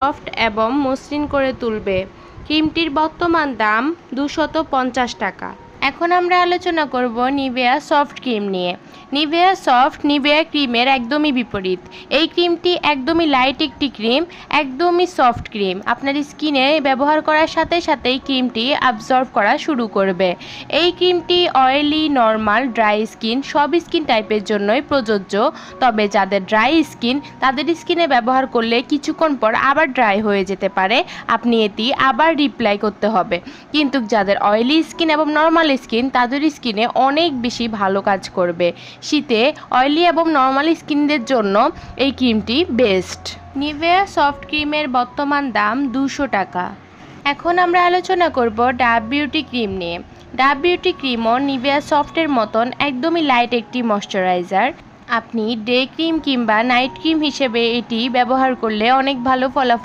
Soft এবং মসৃণ করে তুলবে। ক্রিমটির বর্তমান দাম 250 টাকা। এখন আমরা আলোচনা করব নিভিয়া সফট ক্রিম নিয়ে। নিভিয়া সফট নিভিয়া ক্রিমের একদমই বিপরীত। এই ক্রিমটি একদমই লাইট একটি ক্রিম, একদমই সফট ক্রিম। আপনার স্কিনে ব্যবহার করার সাথে সাথেই ক্রিমটি অ্যাবজর্ব করা শুরু করবে। এই ক্রিমটি অয়েলি, নর্মাল, ড্রাই স্কিন সব স্কিন টাইপের জন্যই প্রযোজ্য। তবে যাদের ড্রাই স্কিন তাদের স্কিনে ব্যবহার করলে কিছুক্ষণ পর আবার ড্রাই হয়ে যেতে পারে, আপনি এটি আবার রিপ্লাই করতে হবে। কিন্তু যাদের অয়েলি স্কিন এবং নর্মাল স্কিন তাদের স্কিনে অনেক বেশি ভালো কাজ করবে। শীতে অয়েলি এবং নর্মাল স্কিনদের জন্য এই ক্রিমটি বেস্ট। নিভিয়া সফট ক্রিমের বর্তমান দাম 200 টাকা। এখন আমরা আলোচনা করব ডাভ বিউটি ক্রিম নিয়ে। ডাভ বিউটি ক্রিমও নিভিয়া সফটের মতন একদমই লাইট একটি ময়শ্চারাইজার। আপনি ডে ক্রিম কিংবা নাইট ক্রিম হিসেবে এটি ব্যবহার করলে অনেক ভালো ফলাফল